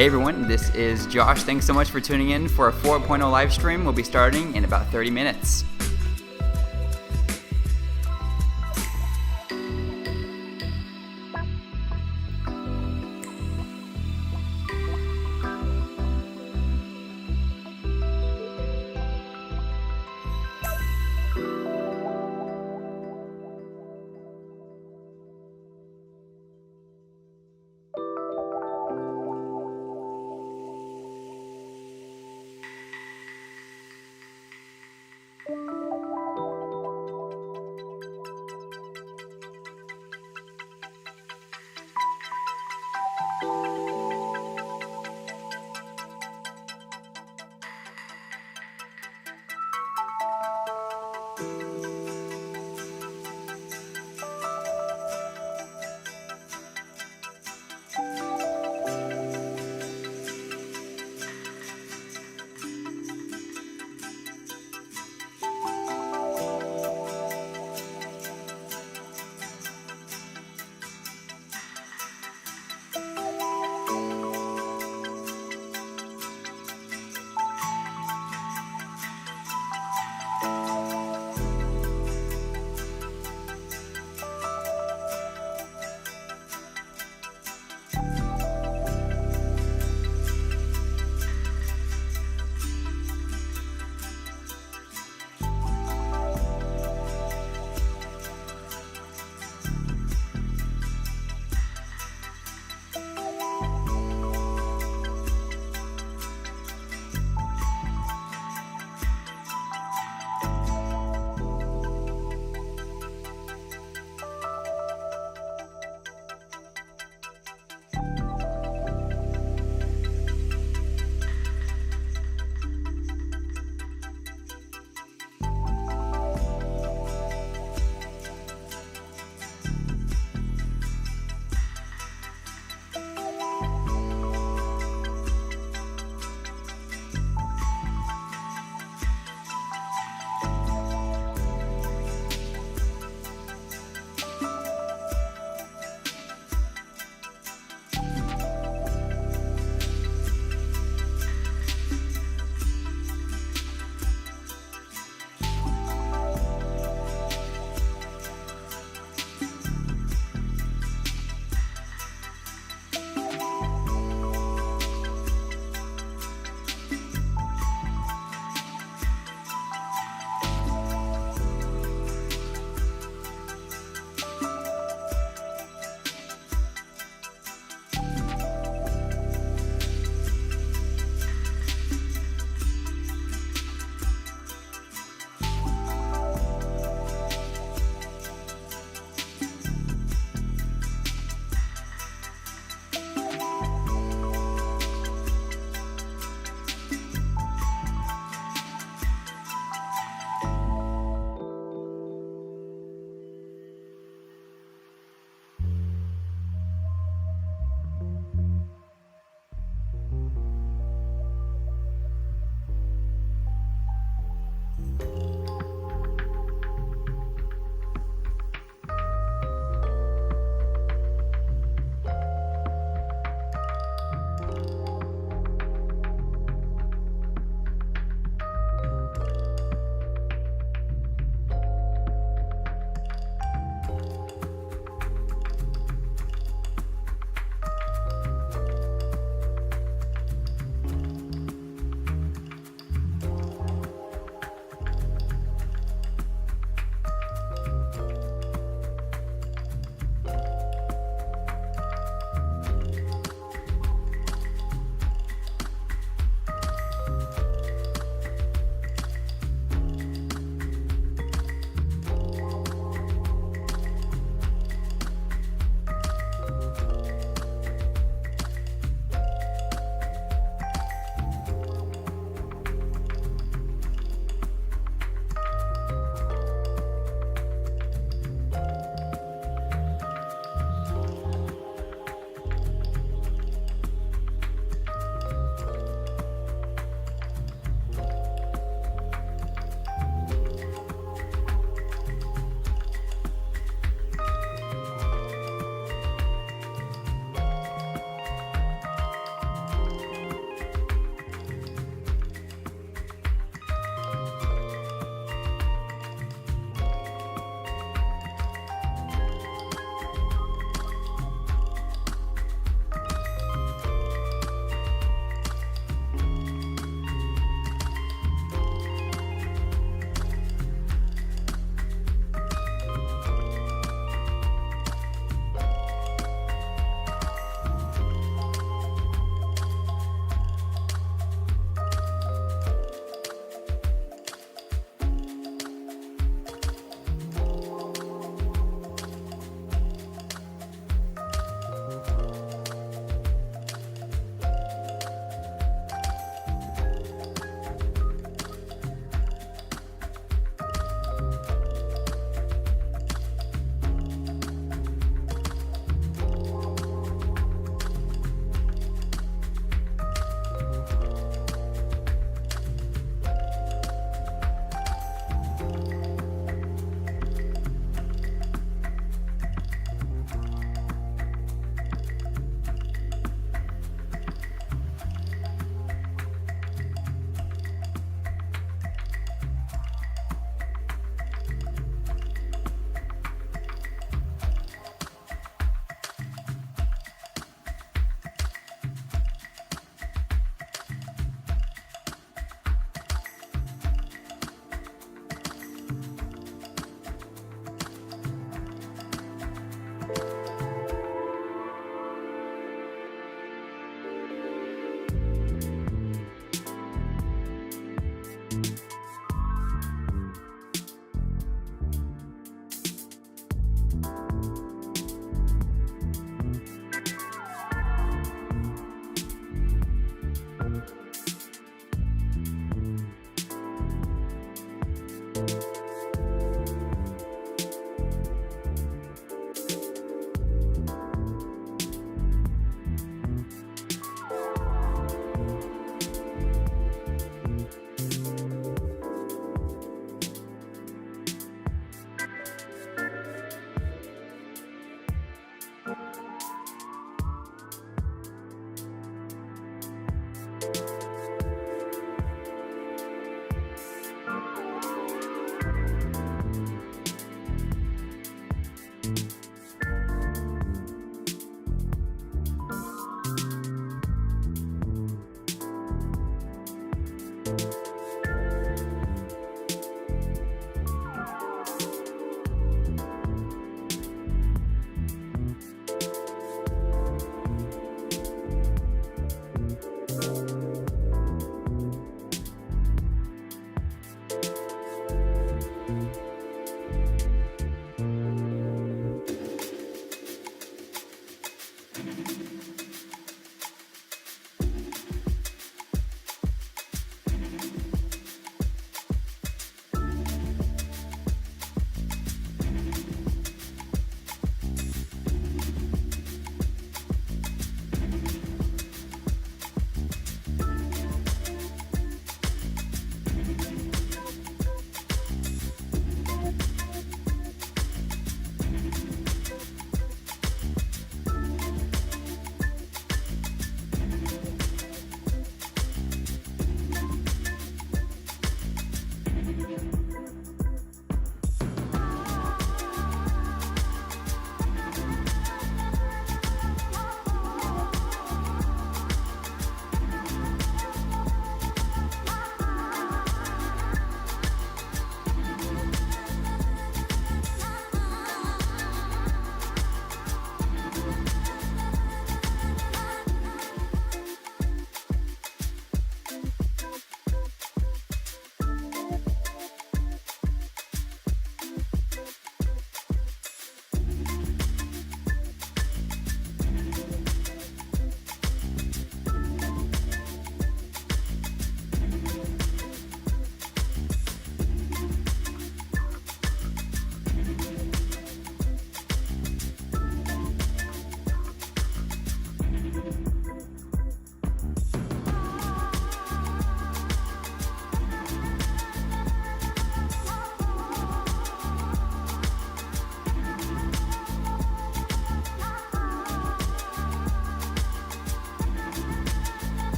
Hey everyone, this is Josh. Thanks so much for tuning in for a 4.0 live stream. We'll be starting in about 30 minutes.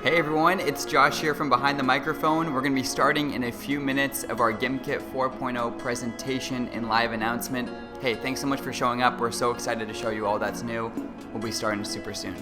Hey everyone, it's Josh here from behind the microphone. We're going to be starting in a few minutes of our Gimkit 4.0 presentation and live announcement. Hey, thanks so much for showing up. We're so excited to show you all that's new. We'll be starting super soon.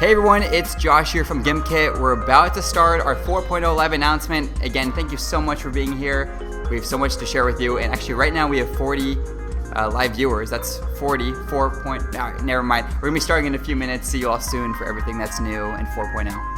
Hey everyone, it's Josh here from Gimkit. We're about to start our 4.0 live announcement. Again, thank you so much for being here. We have so much to share with you. And actually right now we have 40 live viewers. That's 40, never mind. We're gonna be starting in a few minutes. See you all soon for everything that's new in 4.0.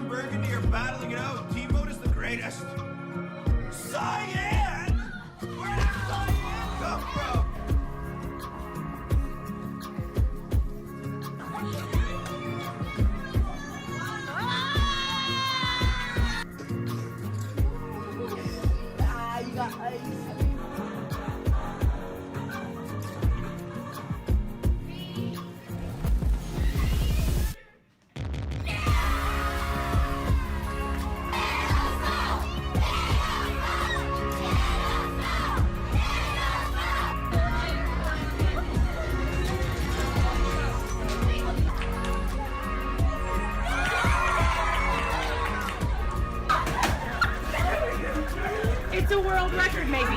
from Burgundy are battling it out. Team mode is the greatest. Cyan! Where did Cyan come from? You got ice. It's a world record, maybe.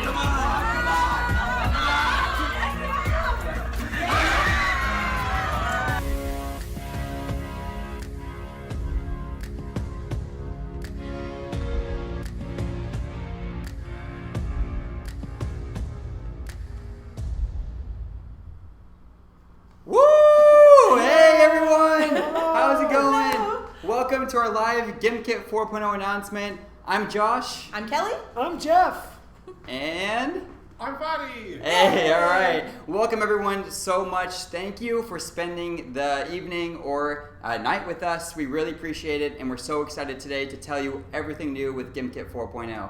Woo! Hey everyone! How's it going? Welcome to our live Gimkit 4.0 announcement. I'm Josh. I'm Kelly. I'm Jeff. And I'm Buddy. hey, all right. Welcome everyone so much. Thank you for spending the evening or night with us. We really appreciate it, and we're so excited today to tell you everything new with Gimkit 4.0.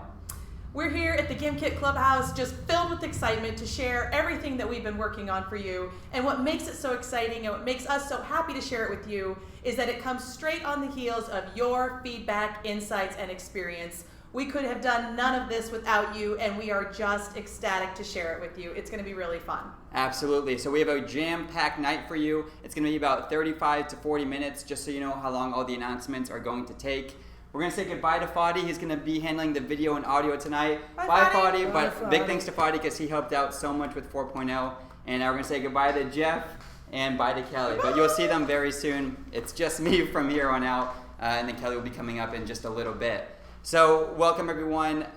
We're here at the Gimkit Clubhouse, just filled with excitement to share everything that we've been working on for you. And what makes it so exciting and what makes us so happy to share it with you is that it comes straight on the heels of your feedback, insights, and experience. We could have done none of this without you, and we are just ecstatic to share it with you. It's going to be really fun. Absolutely. So we have a jam-packed night for you. It's going to be about 35 to 40 minutes, just so you know how long all the announcements are going to take. We're going to say goodbye to Fadi. He's going to be handling the video and audio tonight. Bye Fadi. But big thanks to Fadi because he helped out so much with 4.0. And now we're going to say goodbye to Jeff and bye to Kelly. But you'll see them very soon. It's just me from here on out. And then Kelly will be coming up in just a little bit. So welcome everyone.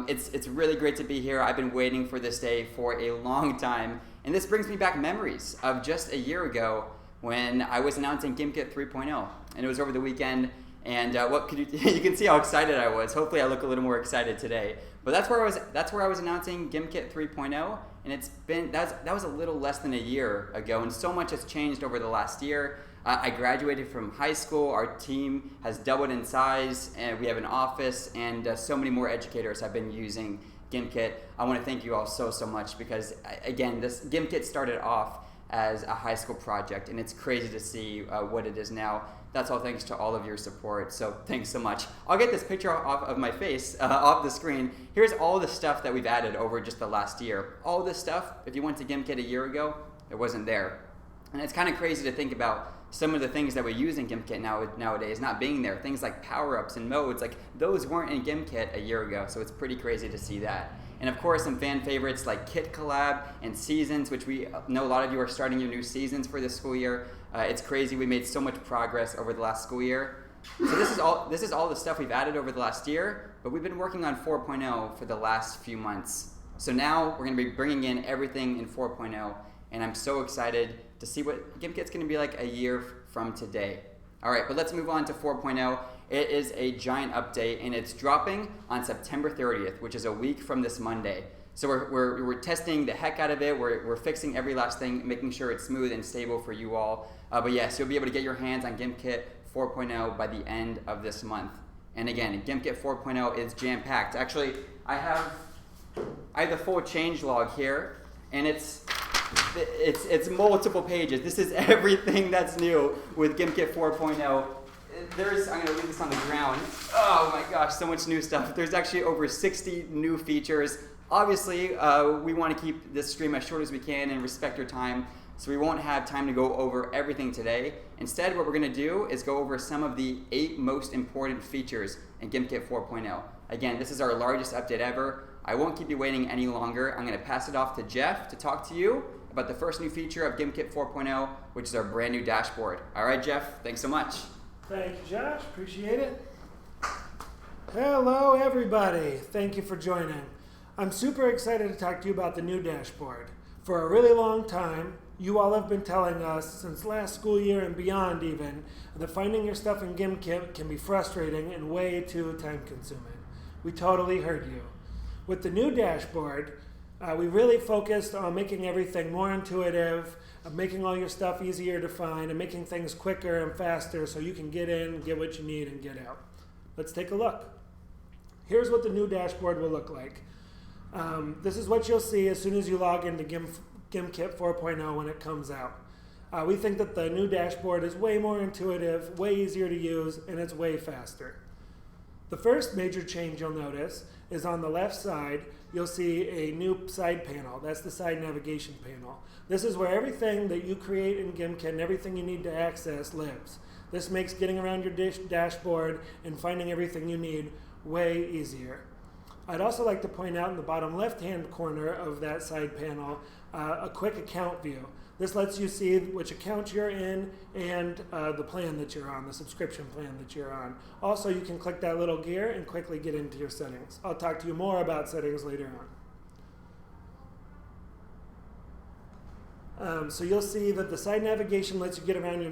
It's really great to be here. I've been waiting for this day for a long time. And this brings me back memories of just a year ago when I was announcing Gimkit 3.0. And it was over the weekend. And what could you can see how excited I was. Hopefully I look a little more excited today. But that's where I was announcing Gimkit 3.0, and that was a little less than a year ago, and so much has changed over the last year. I graduated from high school. Our team has doubled in size, and we have an office, and so many more educators have been using Gimkit. I want to thank you all so much because again, this Gimkit started off as a high school project, and it's crazy to see what it is now. That's all thanks to all of your support, so thanks so much. I'll get this picture off of my face, off the screen. Here's all the stuff that we've added over just the last year. All this stuff, if you went to Gimkit a year ago, it wasn't there. And it's kind of crazy to think about some of the things that we use in Gimkit nowadays not being there. Things like power-ups and modes, like those weren't in Gimkit a year ago, so it's pretty crazy to see that. And of course, some fan favorites like Kit Collab and Seasons, which we know a lot of you are starting your new seasons for this school year. It's crazy. We made so much progress over the last school year. So this is all the stuff we've added over the last year, but we've been working on 4.0 for the last few months. So now we're going to be bringing in everything in 4.0, and I'm so excited to see what Gimkit's going to be like a year from today. All right, but let's move on to 4.0. It is a giant update, and it's dropping on September 30th, which is a week from this Monday. So we're testing the heck out of it. We're fixing every last thing, making sure it's smooth and stable for you all. But yes, you'll be able to get your hands on Gimkit 4.0 by the end of this month. And again, Gimkit 4.0 is jam-packed. Actually, I have the full changelog here, and it's multiple pages. This is everything that's new with Gimkit 4.0. I'm going to leave this on the ground. Oh my gosh, so much new stuff. There's actually over 60 new features. Obviously, we want to keep this stream as short as we can and respect your time, so we won't have time to go over everything today. Instead, what we're going to do is go over some of the 8 most important features in Gimkit 4.0. Again, this is our largest update ever. I won't keep you waiting any longer. I'm going to pass it off to Jeff to talk to you about the first new feature of Gimkit 4.0, which is our brand new dashboard. All right, Jeff, thanks so much. Thank you, Josh. Appreciate it. Hello, everybody. Thank you for joining. I'm super excited to talk to you about the new dashboard. For a really long time, You all have been telling us since last school year and beyond even that finding your stuff in Gimkit can be frustrating and way too time consuming. We totally heard you. With the new dashboard, we really focused on making everything more intuitive, making all your stuff easier to find, and making things quicker and faster so you can get in, get what you need, and get out. Let's take a look. Here's what the new dashboard will look like. This is what you'll see as soon as you log into Gimkit 4.0 when it comes out. We think that the new dashboard is way more intuitive, way easier to use, and it's way faster. The first major change you'll notice is on the left side, you'll see a new side panel. That's the side navigation panel. This is where everything that you create in Gimkit and everything you need to access lives. This makes getting around your dashboard and finding everything you need way easier. I'd also like to point out in the bottom left-hand corner of that side panel a quick account view. This lets you see which account you're in and the plan that you're on, the subscription plan that you're on. Also, you can click that little gear and quickly get into your settings. I'll talk to you more about settings later on. So you'll see that the side navigation lets you get around your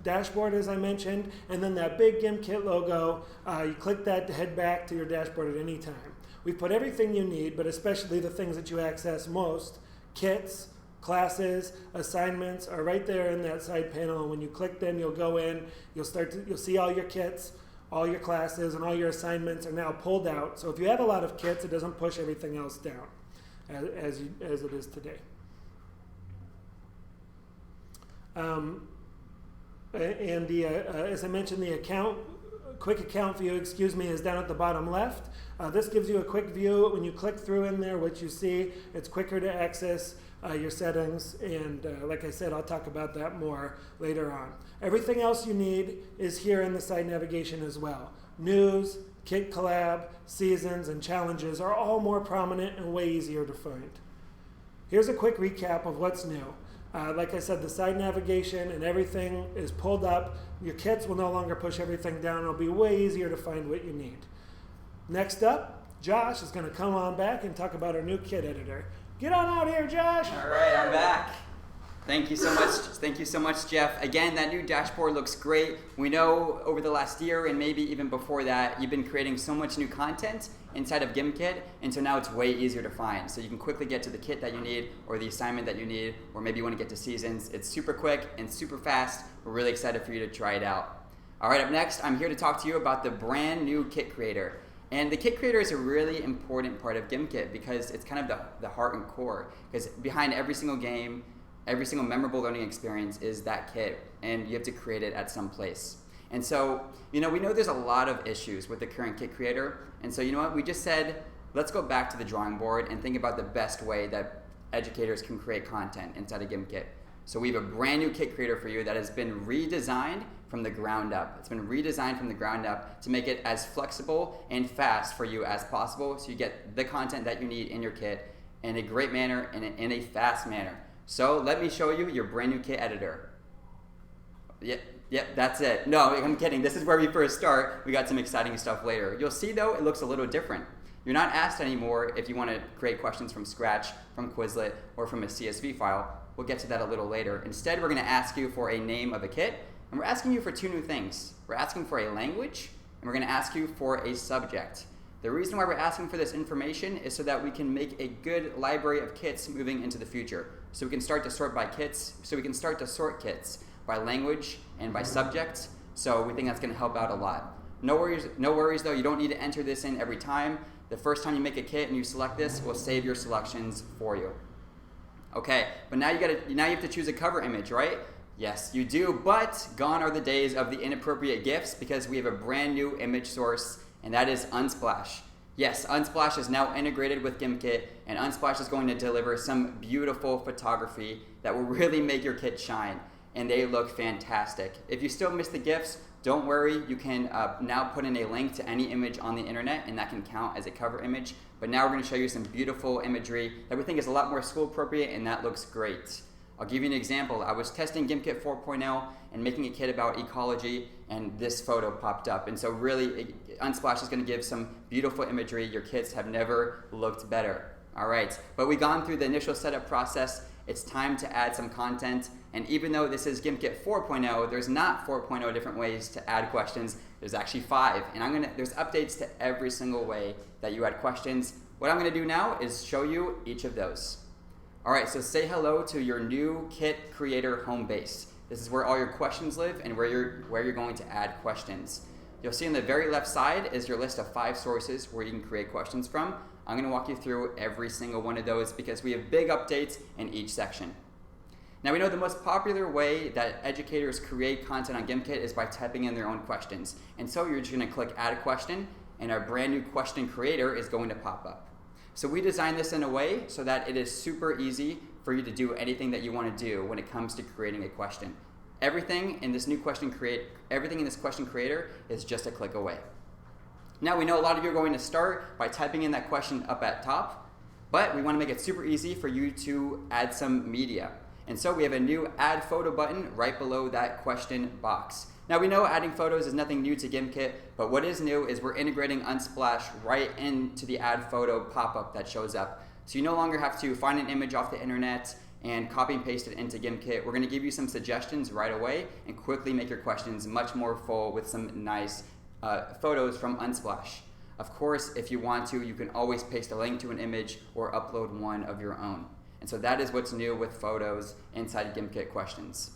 dashboard, as I mentioned, and then that big Gimkit logo, you click that to head back to your dashboard at any time. We've put everything you need, but especially the things that you access most, kits, classes, assignments, are right there in that side panel. And when you click them, you'll go in, you'll see all your kits, all your classes, and all your assignments are now pulled out. So if you have a lot of kits, it doesn't push everything else down as it is today. As I mentioned, the quick account view, is down at the bottom left. This gives you a quick view. When you click through in there, what you see, it's quicker to access your settings, and like I said, I'll talk about that more later on. Everything else you need is here in the side navigation as well. News, Kit Collab, seasons, and challenges are all more prominent and way easier to find. Here's a quick recap of what's new. Like I said, the side navigation and everything is pulled up. Your kits will no longer push everything down. It'll be way easier to find what you need. Next up, Josh is going to come on back and talk about our new kit editor. Get on out here, Josh. All right, I'm back. Thank you so much. Thank you so much, Jeff. Again, that new dashboard looks great. We know over the last year and maybe even before that, you've been creating so much new content inside of Gimkit, and so now it's way easier to find. So you can quickly get to the kit that you need or the assignment that you need, or maybe you want to get to seasons. It's super quick and super fast. We're really excited for you to try it out. All right, up next, I'm here to talk to you about the brand new Kit Creator. And the Kit Creator is a really important part of Gimkit because it's kind of the heart and core. Because behind every single game, every single memorable learning experience is that kit, and you have to create it at some place. And so, we know there's a lot of issues with the current Kit Creator, and so you know what, we just said, let's go back to the drawing board and think about the best way that educators can create content inside of Gimkit. So we have a brand new Kit Creator for you that has been redesigned from the ground up. It's been redesigned from the ground up to make it as flexible and fast for you as possible, so you get the content that you need in your kit in a great manner and in a fast manner. So let me show you your brand new kit editor. Yep, that's it. No, I'm kidding. This is where we first start. We got some exciting stuff later. You'll see though, it looks a little different. You're not asked anymore if you want to create questions from scratch, from Quizlet, or from a CSV file. We'll get to that a little later. Instead, we're going to ask you for a name of a kit, and we're asking you for two new things. We're asking for a language, and we're going to ask you for a subject. The reason why we're asking for this information is so that we can make a good library of kits moving into the future. So we can start to sort by kits, so we can start to sort kits by language and by subject. So we think that's going to help out a lot. No worries though, you don't need to enter this in every time. The first time you make a kit and you select this, we'll save your selections for you. Okay, but now you have to choose a cover image, right? Yes, you do, but gone are the days of the inappropriate GIFs because we have a brand new image source, and that is Unsplash. Yes, Unsplash is now integrated with Gimkit, and Unsplash is going to deliver some beautiful photography that will really make your kit shine, and they look fantastic. If you still miss the GIFs, don't worry, you can now put in a link to any image on the internet, and that can count as a cover image. But now we're going to show you some beautiful imagery that we think is a lot more school appropriate, and that looks great. I'll give you an example. I was testing Gimkit 4.0 and making a kit about ecology, and this photo popped up. And so really, Unsplash is going to give some beautiful imagery. Your kits have never looked better. All right, but we've gone through the initial setup process, It's time to add some content. And even though this is Gimkit 4.0, there's not 4.0 different ways to add questions. There's actually 5. And there's updates to every single way that you add questions. What I'm going to do now is show you each of those. All right, so say hello to your new Kit Creator home base. This is where all your questions live and where you're going to add questions. You'll see on the very left side is your list of 5 sources where you can create questions from. I'm going to walk you through every single one of those because we have big updates in each section. Now we know the most popular way that educators create content on Gimkit is by typing in their own questions. And so you're just going to click add a question and our brand new question creator is going to pop up. So we designed this in a way so that it is super easy for you to do anything that you want to do when it comes to creating a question. Everything in this question creator is just a click away. Now we know a lot of you are going to start by typing in that question up at top, but we want to make it super easy for you to add some media. And so we have a new add photo button right below that question box. Now we know adding photos is nothing new to Gimkit, but what is new is we're integrating Unsplash right into the add photo pop-up that shows up. So you no longer have to find an image off the internet and copy and paste it into Gimkit. We're going to give you some suggestions right away and quickly make your questions much more full with some nice photos from Unsplash. Of course, if you want to, you can always paste a link to an image or upload one of your own. And so that is what's new with photos inside Gimkit questions.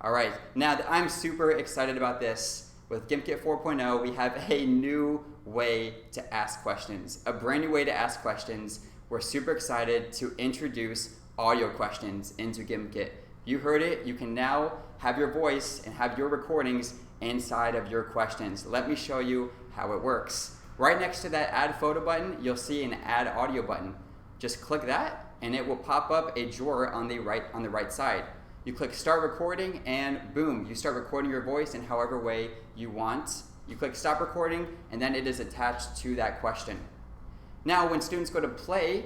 All right, now that I'm super excited about this, with Gimkit 4.0, we have a new way to ask questions, a brand new way to ask questions. We're super excited to introduce audio questions into Gimkit. You heard it, you can now have your voice and have your recordings inside of your questions. Let me show you how it works. Right next to that add photo button, you'll see an add audio button. Just click that and it will pop up a drawer on the right side. You click start recording and boom, you start recording your voice in however way you want. You click stop recording and then it is attached to that question. Now when students go to play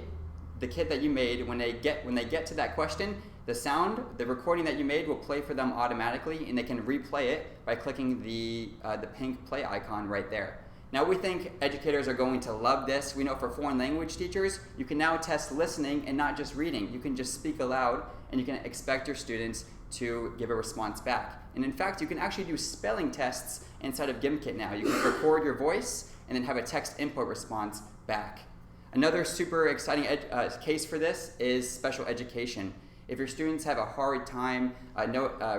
the kit that you made, when they get to that question, the recording that you made will play for them automatically and they can replay it by clicking the pink play icon right there. Now we think educators are going to love this. We know for foreign language teachers, you can now test listening and not just reading. You can just speak aloud and you can expect your students to give a response back. And in fact, you can actually do spelling tests inside of Gimkit now. You can record your voice and then have a text input response back. Another super exciting case for this is special education. If your students have a hard time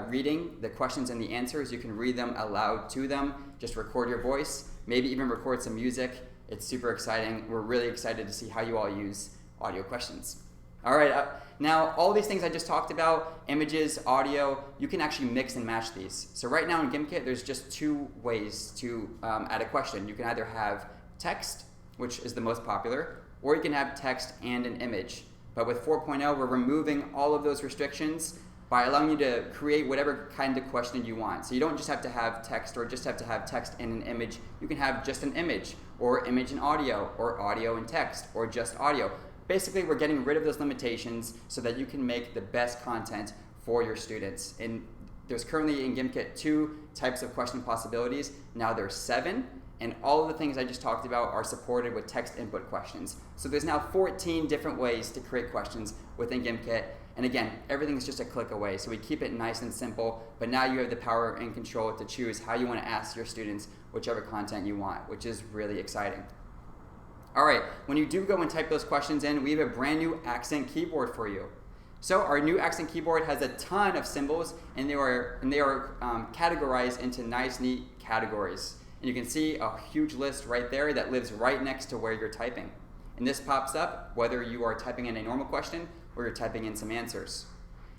reading the questions and the answers, you can read them aloud to them. Just record your voice, maybe even record some music. It's super exciting. We're really excited to see how you all use audio questions. All right, now all these things I just talked about, images, audio, you can actually mix and match these. So right now in Gimkit, there's just 2 ways to add a question. You can either have text, which is the most popular, or you can have text and an image. But with 4.0, we're removing all of those restrictions by allowing you to create whatever kind of question you want. So you don't just have to have text or just have to have text and an image. You can have just an image, or image and audio, or audio and text, or just audio. Basically, we're getting rid of those limitations so that you can make the best content for your students. And there's currently in Gimkit 2 types of question possibilities. Now there's 7. And all of the things I just talked about are supported with text input questions. So there's now 14 different ways to create questions within Gimkit. And again, everything's just a click away. So we keep it nice and simple, but now you have the power and control to choose how you want to ask your students whichever content you want, which is really exciting. All right, when you do go and type those questions in, we have a brand new accent keyboard for you. So our new accent keyboard has a ton of symbols, and they are categorized into nice, neat categories. And you can see a huge list right there that lives right next to where you're typing. And this pops up whether you are typing in a normal question or you're typing in some answers.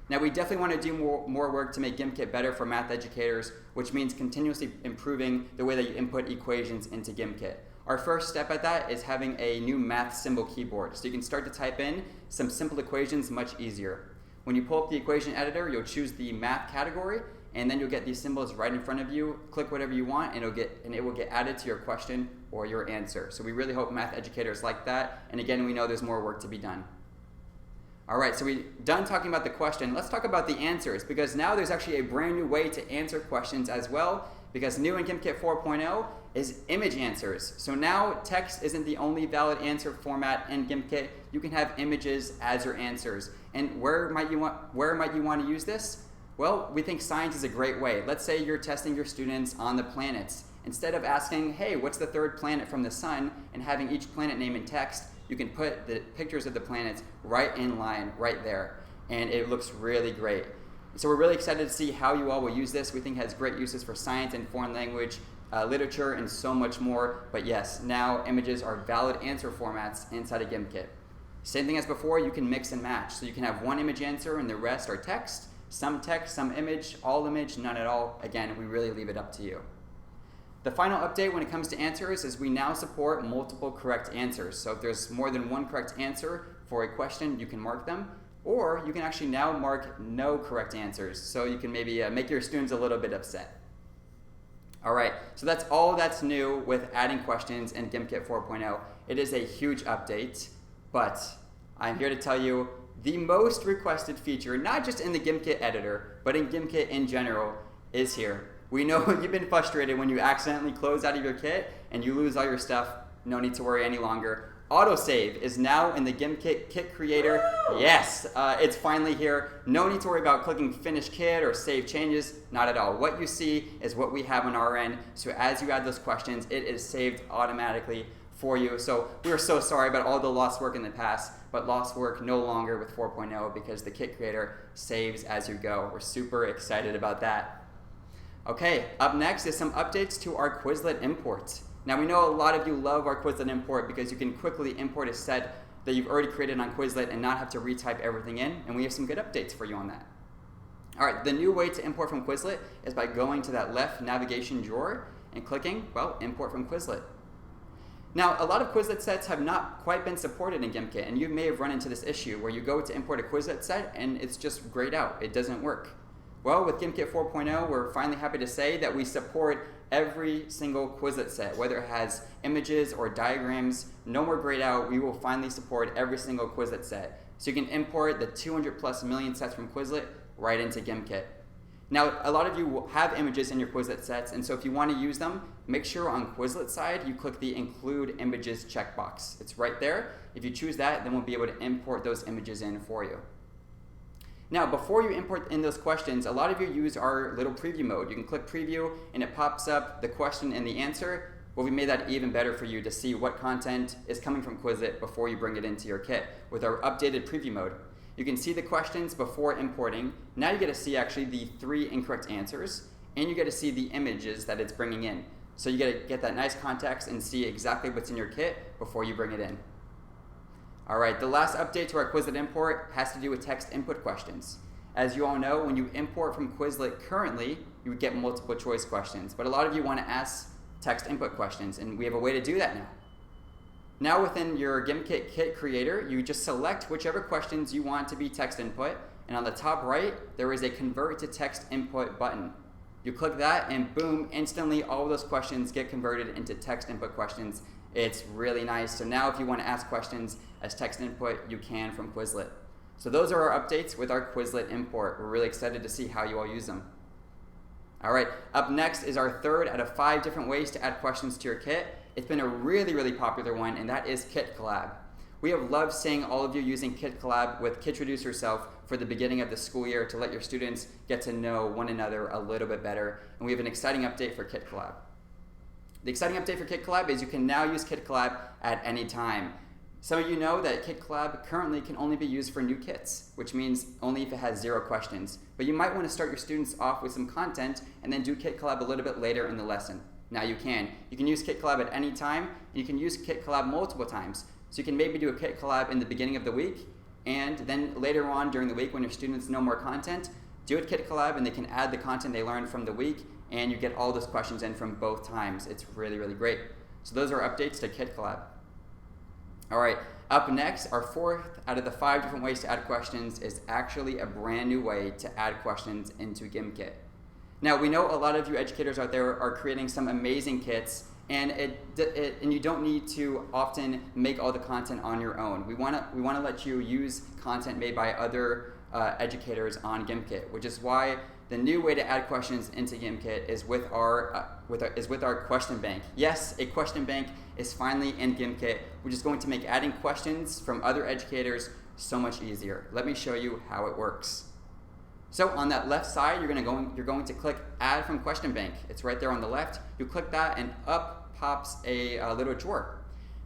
Now we definitely want to do more work to make Gimkit better for math educators, which means continuously improving the way that you input equations into Gimkit. Our first step at that is having a new math symbol keyboard. So you can start to type in some simple equations much easier. When you pull up the equation editor, you'll choose the math category, and then you'll get these symbols right in front of you. Click whatever you want, and it will get added to your question or your answer. So we really hope math educators like that. And again, we know there's more work to be done. All right, so we're done talking about the question. Let's talk about the answers, because now there's actually a brand new way to answer questions as well, because new in Gimkit 4.0 is image answers. So now text isn't the only valid answer format in Gimkit. You can have images as your answers. And where might you want to use this? Well, we think science is a great way. Let's say you're testing your students on the planets. Instead of asking, hey, what's the third planet from the sun, and having each planet name in text, you can put the pictures of the planets right in line, right there. And it looks really great. So we're really excited to see how you all will use this. We think it has great uses for science and foreign language, literature, and so much more. But yes, now images are valid answer formats inside of Gimkit. Same thing as before, you can mix and match. So you can have one image answer and the rest are text, some image, all image, none at all. Again, we really leave it up to you. The final update when it comes to answers is we now support multiple correct answers. So if there's more than one correct answer for a question, you can mark them. Or you can actually now mark no correct answers. So you can maybe make your students a little bit upset. All right, so that's all that's new with adding questions in Gimkit 4.0. It is a huge update, but I'm here to tell you the most requested feature, not just in the Gimkit editor, but in Gimkit in general, is here. We know you've been frustrated when you accidentally close out of your kit and you lose all your stuff. No need to worry any longer. Autosave is now in the Gimkit Kit Creator. Woo! Yes, it's finally here. No need to worry about clicking Finish Kit or Save Changes. Not at all. What you see is what we have on our end. So as you add those questions, it is saved automatically for you. So we are so sorry about all the lost work in the past, but lost work no longer with 4.0 because the Kit Creator saves as you go. We're super excited about that. Okay, up next is some updates to our Quizlet import. Now we know a lot of you love our Quizlet import because you can quickly import a set that you've already created on Quizlet and not have to retype everything in, and we have some good updates for you on that. All right, the new way to import from Quizlet is by going to that left navigation drawer and clicking, well, Import from Quizlet. Now, a lot of Quizlet sets have not quite been supported in Gimkit, and you may have run into this issue where you go to import a Quizlet set and it's just grayed out. It doesn't work. Well, with Gimkit 4.0, we're finally happy to say that we support every single Quizlet set, whether it has images or diagrams, no more grayed out. We will finally support every single Quizlet set. So you can import the 200+ million sets from Quizlet right into Gimkit. Now, a lot of you have images in your Quizlet sets, and so if you want to use them, make sure on Quizlet side you click the Include Images checkbox. It's right there. If you choose that, then we'll be able to import those images in for you. Now, before you import in those questions, a lot of you use our little preview mode. You can click preview and it pops up the question and the answer. Well, we made that even better for you to see what content is coming from Quizlet before you bring it into your kit with our updated preview mode. You can see the questions before importing. Now you get to see actually the 3 incorrect answers, and you get to see the images that it's bringing in. So you get to get that nice context and see exactly what's in your kit before you bring it in. All right, the last update to our Quizlet import has to do with text input questions. As you all know, when you import from Quizlet currently, you would get multiple choice questions, but a lot of you want to ask text input questions, and we have a way to do that now. Now within your Gimkit Kit Creator, you just select whichever questions you want to be text input, and on the top right, there is a Convert to Text Input button. You click that, and boom, instantly all of those questions get converted into text input questions. It's really nice. So now if you want to ask questions as text input, you can from Quizlet. So those are our updates with our Quizlet import. We're really excited to see how you all use them. All right, up next is our 3rd out of 5 different ways to add questions to your kit. It's been a really, really popular one, and that is Kit Collab. We have loved seeing all of you using Kit Collab with Kitroduce Yourself for the beginning of the school year to let your students get to know one another a little bit better. And we have an exciting update for Kit Collab. The exciting update for Kit Collab is you can now use Kit Collab at any time. Some of you know that Kit Collab currently can only be used for new kits, which means only if it has 0 questions. But you might want to start your students off with some content and then do Kit Collab a little bit later in the lesson. Now you can. You can use Kit Collab at any time, and you can use Kit Collab multiple times. So you can maybe do a Kit Collab in the beginning of the week, and then later on during the week when your students know more content, do a Kit Collab and they can add the content they learned from the week, and you get all those questions in from both times. It's really, really great. So those are updates to Kit Collab. All right, up next, our 4th out of the 5 different ways to add questions is actually a brand new way to add questions into Gimkit. Now, we know a lot of you educators out there are creating some amazing kits, and and you don't need to often make all the content on your own. We want to let you use content made by other educators on Gimkit, which is why the new way to add questions into Gimkit is with our question bank. Yes, a question bank is finally in Gimkit, which is going to make adding questions from other educators so much easier. Let me show you how it works. So on that left side, you're going to click Add from Question Bank. It's right there on the left. You click that, and up pops a little drawer.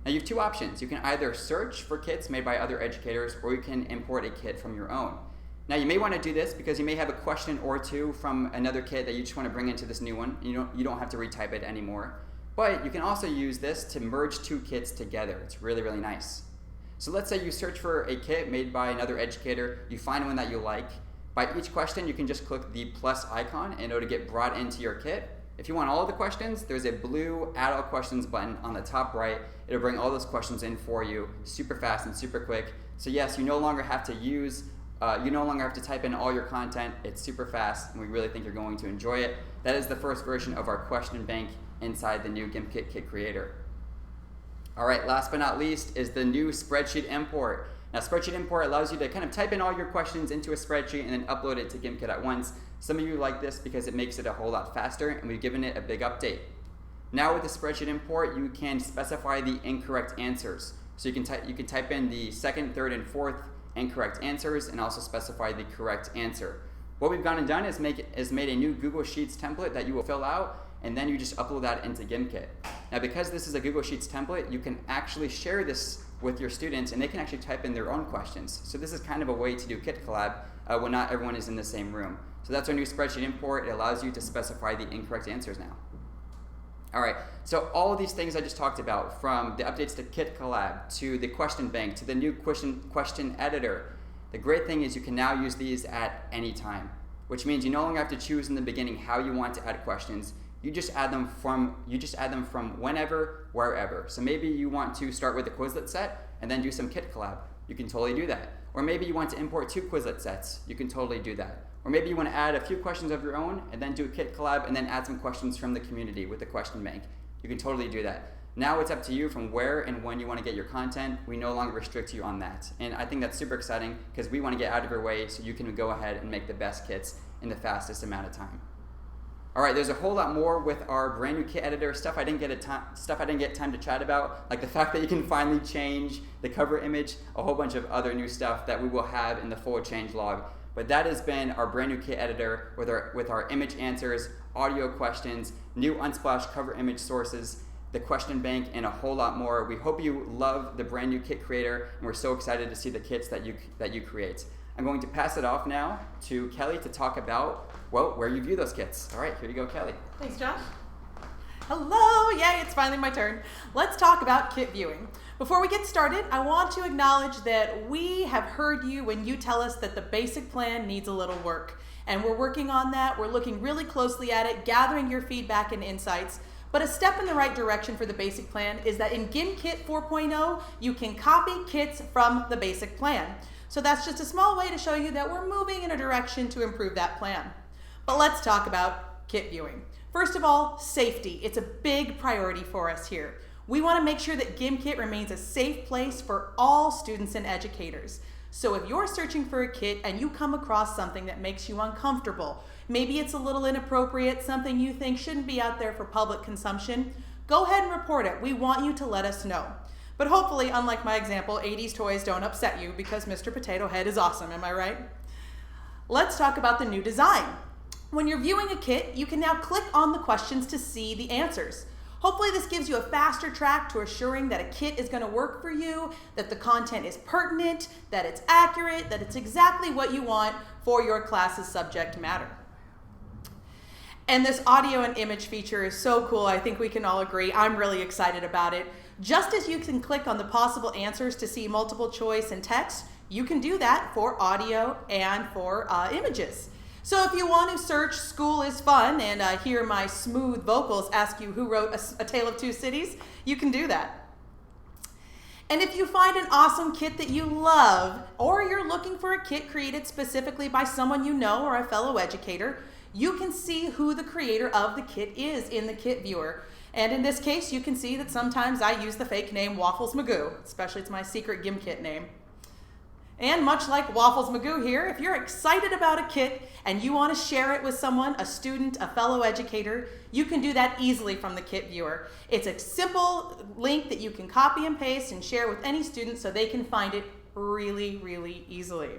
Now you have two options. You can either search for kits made by other educators, or you can import a kit from your own. Now you may want to do this because you may have a question or two from another kit that you just want to bring into this new one. You don't have to retype it anymore. But you can also use this to merge two kits together. It's really, really nice. So let's say you search for a kit made by another educator. You find one that you like. By each question, you can just click the plus icon and it'll get brought into your kit. If you want all of the questions, there's a blue Add All Questions button on the top right. It'll bring all those questions in for you super fast and super quick. So yes, you no longer have to type in all your content. It's super fast, and we really think you're going to enjoy it. That is the first version of our question bank inside the new Gimkit Kit Creator. All right, last but not least is the new spreadsheet import. Now, spreadsheet import allows you to kind of type in all your questions into a spreadsheet and then upload it to Gimkit at once. Some of you like this because it makes it a whole lot faster, and we've given it a big update. Now with the spreadsheet import, you can specify the incorrect answers. So you can type in the second, third, and fourth incorrect answers and also specify the correct answer. What we've gone and done is made a new Google Sheets template that you will fill out, and then you just upload that into Gimkit. Now, because this is a Google Sheets template, you can actually share this with your students, and they can actually type in their own questions. So this is kind of a way to do Kit Collab when not everyone is in the same room. So that's our new spreadsheet import. It allows you to specify the incorrect answers now. All right, so all of these things I just talked about, from the updates to Kit Collab, to the question bank, to the new question editor, the great thing is you can now use these at any time, which means you no longer have to choose in the beginning how you want to add questions. You just add them from whenever, wherever. So maybe you want to start with a Quizlet set and then do some Kit Collab. You can totally do that. Or maybe you want to import 2 Quizlet sets. You can totally do that. Or maybe you want to add a few questions of your own and then do a Kit Collab and then add some questions from the community with the question bank. You can totally do that. Now it's up to you from where and when you want to get your content. We no longer restrict you on that. And I think that's super exciting because we want to get out of your way so you can go ahead and make the best kits in the fastest amount of time. All right, there's a whole lot more with our brand new kit editor, stuff I didn't get time to chat about, like the fact that you can finally change the cover image, a whole bunch of other new stuff that we will have in the full change log. But that has been our brand new kit editor with our image answers, audio questions, new Unsplash cover image sources, the question bank, and a whole lot more. We hope you love the brand new kit creator, and we're so excited to see the kits that you create. I'm going to pass it off now to Kelly to talk about, well, where you view those kits. All right, here you go, Kelly. Thanks, Josh. Hello, yay, it's finally my turn. Let's talk about kit viewing. Before we get started, I want to acknowledge that we have heard you when you tell us that the basic plan needs a little work. And we're working on that. We're looking really closely at it, gathering your feedback and insights. But a step in the right direction for the basic plan is that in Gimkit 4.0, you can copy kits from the basic plan. So that's just a small way to show you that we're moving in a direction to improve that plan. But let's talk about kit viewing. First of all, safety. It's a big priority for us here. We want to make sure that Gimkit remains a safe place for all students and educators. So if you're searching for a kit and you come across something that makes you uncomfortable, maybe it's a little inappropriate, something you think shouldn't be out there for public consumption, go ahead and report it. We want you to let us know. But hopefully, unlike my example, 80s toys don't upset you because Mr. Potato Head is awesome, am I right? Let's talk about the new design. When you're viewing a kit, you can now click on the questions to see the answers. Hopefully this gives you a faster track to assuring that a kit is going to work for you, that the content is pertinent, that it's accurate, that it's exactly what you want for your class's subject matter. And this audio and image feature is so cool. I think we can all agree. I'm really excited about it. Just as you can click on the possible answers to see multiple choice and text, you can do that for audio and for images. So if you want to search "school is fun" and hear my smooth vocals ask you who wrote A Tale of Two Cities, you can do that. And if you find an awesome kit that you love, or you're looking for a kit created specifically by someone you know or a fellow educator, you can see who the creator of the kit is in the kit viewer. And in this case, you can see that sometimes I use the fake name Waffles Magoo, especially it's my secret Gimkit name. And much like Waffles Magoo here, if you're excited about a kit and you want to share it with someone, a student, a fellow educator, you can do that easily from the kit viewer. It's a simple link that you can copy and paste and share with any student so they can find it really, really easily.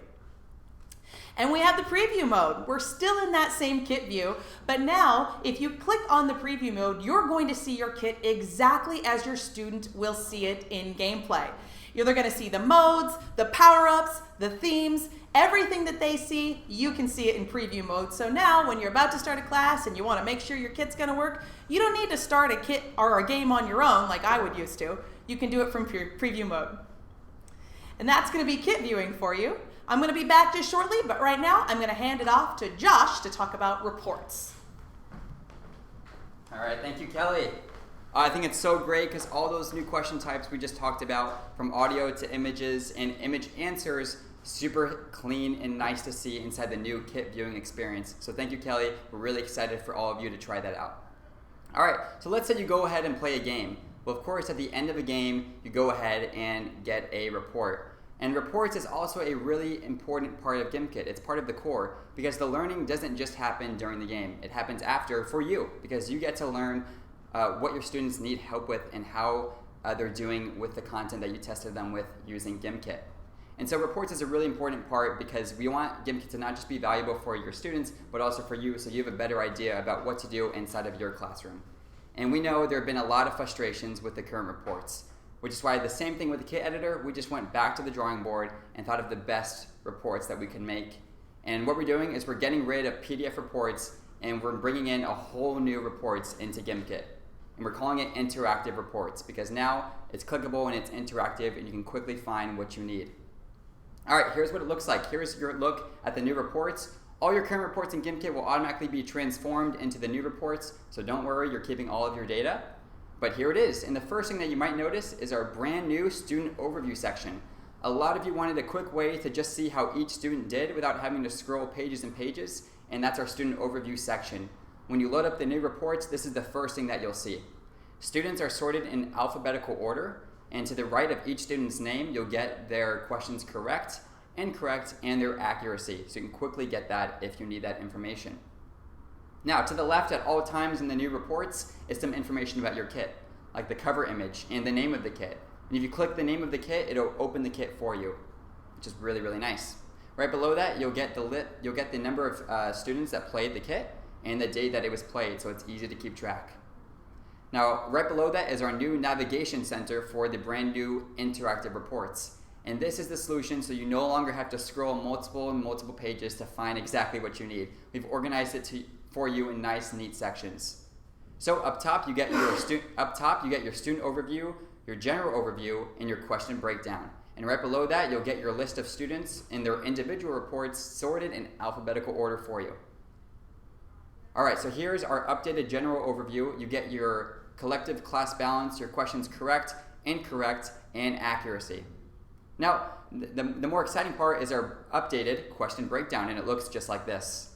And we have the preview mode. We're still in that same kit view, but now if you click on the preview mode, you're going to see your kit exactly as your student will see it in gameplay. You're going to see the modes, the power-ups, the themes, everything that they see, you can see it in preview mode. So now when you're about to start a class and you want to make sure your kit's going to work, you don't need to start a kit or a game on your own like I would used to. You can do it from preview mode. And that's going to be kit viewing for you. I'm going to be back just shortly, but right now I'm going to hand it off to Josh to talk about reports. All right, thank you, Kelly. I think it's so great because all those new question types we just talked about, from audio to images and image answers, super clean and nice to see inside the new kit viewing experience. So thank you, Kelly. We're really excited for all of you to try that out. All right, so let's say you go ahead and play a game. Well, of course, at the end of a game, you go ahead and get a report. And reports is also a really important part of Gimkit. It's part of the core because the learning doesn't just happen during the game. It happens after for you because you get to learn what your students need help with and how they're doing with the content that you tested them with using Gimkit. And so reports is a really important part because we want Gimkit to not just be valuable for your students, but also for you so you have a better idea about what to do inside of your classroom. And we know there have been a lot of frustrations with the current reports, which is why the same thing with the kit editor, we just went back to the drawing board and thought of the best reports that we could make. And what we're doing is we're getting rid of PDF reports and we're bringing in a whole new reports into Gimkit. And we're calling it interactive reports because now it's clickable and it's interactive and you can quickly find what you need. All right, here's what it looks like. Here's your look at the new reports. All your current reports in Gimkit will automatically be transformed into the new reports, so don't worry, you're keeping all of your data. But here it is, and the first thing that you might notice is our brand new student overview section. A lot of you wanted a quick way to just see how each student did without having to scroll pages and pages, and that's our student overview section. When you load up the new reports, this is the first thing that you'll see. Students are sorted in alphabetical order, and to the right of each student's name, you'll get their questions correct, incorrect, and their accuracy, so you can quickly get that if you need that information. Now, to the left at all times in the new reports is some information about your kit, like the cover image and the name of the kit. And if you click the name of the kit, it'll open the kit for you, which is really, really nice. Right below that, you'll get the number of students that played the kit and the day that it was played, so it's easy to keep track. Now, right below that is our new navigation center for the brand new interactive reports. And this is the solution so you no longer have to scroll multiple pages to find exactly what you need. We've organized it for you in nice, neat sections. So up top, you get your student overview, your general overview, and your question breakdown. And right below that, you'll get your list of students and their individual reports sorted in alphabetical order for you. All right, so here's our updated general overview. You get your collective class balance, your questions correct, incorrect, and accuracy. Now, the more exciting part is our updated question breakdown, and it looks just like this.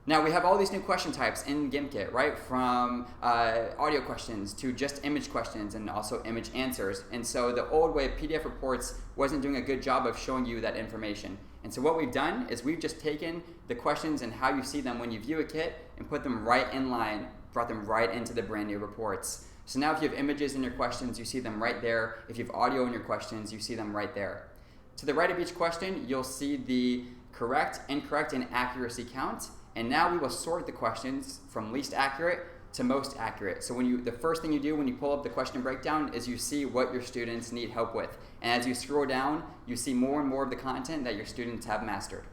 Now, we have all these new question types in Gimkit, right? From audio questions to just image questions and also image answers. And so the old way of PDF reports wasn't doing a good job of showing you that information. And so what we've done is we've just taken the questions and how you see them when you view a kit and put them right in line, brought them right into the brand new reports. So now if you have images in your questions, you see them right there. If you have audio in your questions, you see them right there. To the right of each question, you'll see the correct, incorrect, and accuracy count. And now we will sort the questions from least accurate to most accurate. So the first thing you do when you pull up the question breakdown is you see what your students need help with. And as you scroll down, you see more and more of the content that your students have mastered.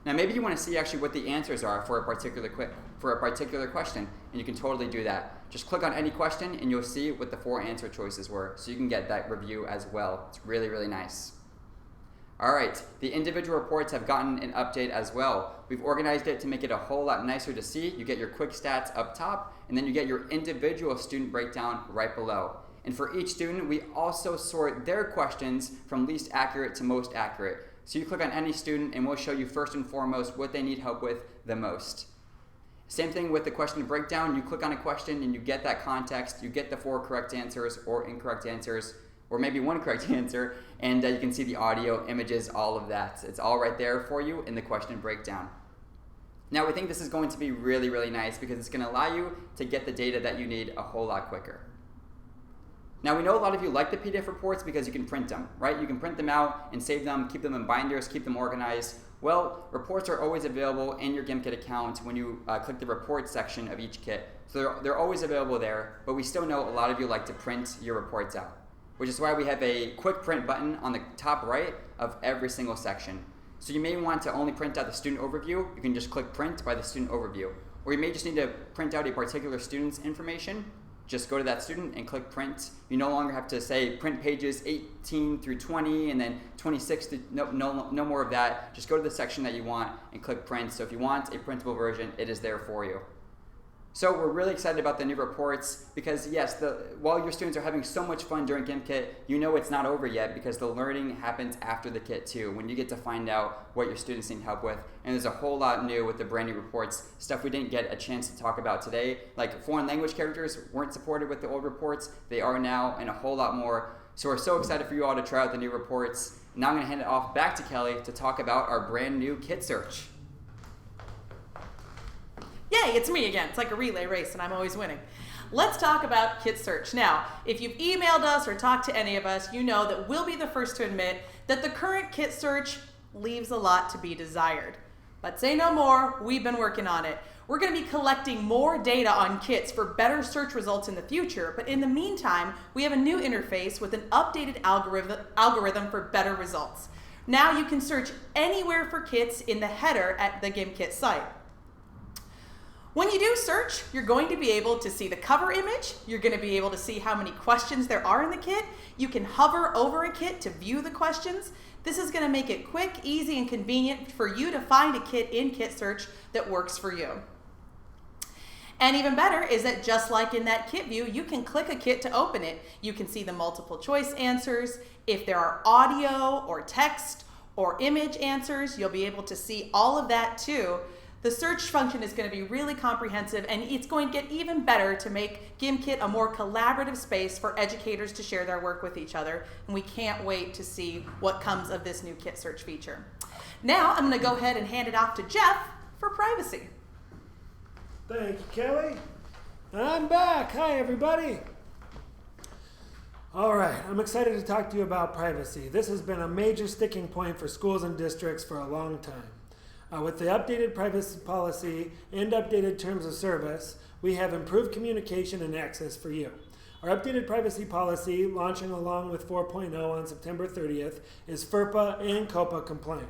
Now maybe you want to see actually what the answers are for a particular question, and you can totally do that. Just click on any question and you'll see what the 4 answer choices were, so you can get that review as well. It's really, really nice. All right, the individual reports have gotten an update as well. We've organized it to make it a whole lot nicer to see. You get your quick stats up top, and then you get your individual student breakdown right below. And for each student, we also sort their questions from least accurate to most accurate. So you click on any student, and we'll show you first and foremost what they need help with the most. Same thing with the question breakdown. You click on a question and you get that context. You get the 4 correct answers or incorrect answers, or maybe 1 correct answer, and you can see the audio, images, all of that. It's all right there for you in the question breakdown. Now, we think this is going to be really, really nice because it's going to allow you to get the data that you need a whole lot quicker. Now, we know a lot of you like the PDF reports because you can print them, right? You can print them out and save them, keep them in binders, keep them organized. Well, reports are always available in your Gimkit account when you click the report section of each kit. So they're always available there, but we still know a lot of you like to print your reports out, which is why we have a quick print button on the top right of every single section. So you may want to only print out the student overview. You can just click print by the student overview. Or you may just need to print out a particular student's information. Just go to that student and click print. You no longer have to say print pages 18 through 20 and then 26 to, no more of that. Just go to the section that you want and click print. So if you want a printable version, it is there for you. So we're really excited about the new reports because yes, while your students are having so much fun during Gimkit, you know it's not over yet because the learning happens after the kit too, when you get to find out what your students need help with. And there's a whole lot new with the brand new reports, stuff we didn't get a chance to talk about today. Like foreign language characters weren't supported with the old reports. They are now, and a whole lot more. So we're so excited for you all to try out the new reports. Now I'm gonna hand it off back to Kelly to talk about our brand new kit search. Yay, it's me again. It's like a relay race and I'm always winning. Let's talk about kit search. Now, if you've emailed us or talked to any of us, you know that we'll be the first to admit that the current kit search leaves a lot to be desired. But say no more, we've been working on it. We're going to be collecting more data on kits for better search results in the future, but in the meantime, we have a new interface with an updated algorithm for better results. Now you can search anywhere for kits in the header at the Gimkit site. When you do search, you're going to be able to see the cover image. You're going to be able to see how many questions there are in the kit. You can hover over a kit to view the questions. This is going to make it quick, easy, and convenient for you to find a kit in Kit Search that works for you. And even better is that just like in that kit view, you can click a kit to open it. You can see the multiple choice answers. If there are audio or text or image answers, you'll be able to see all of that too. The search function is going to be really comprehensive, and it's going to get even better to make Gimkit a more collaborative space for educators to share their work with each other, and we can't wait to see what comes of this new kit search feature. Now I'm going to go ahead and hand it off to Jeff for privacy. Thank you, Kelly. I'm back. Hi, everybody. All right, I'm excited to talk to you about privacy. This has been a major sticking point for schools and districts for a long time. With the updated privacy policy and updated terms of service, we have improved communication and access for you. Our updated privacy policy, launching along with 4.0 on September 30th, is FERPA and COPA compliant.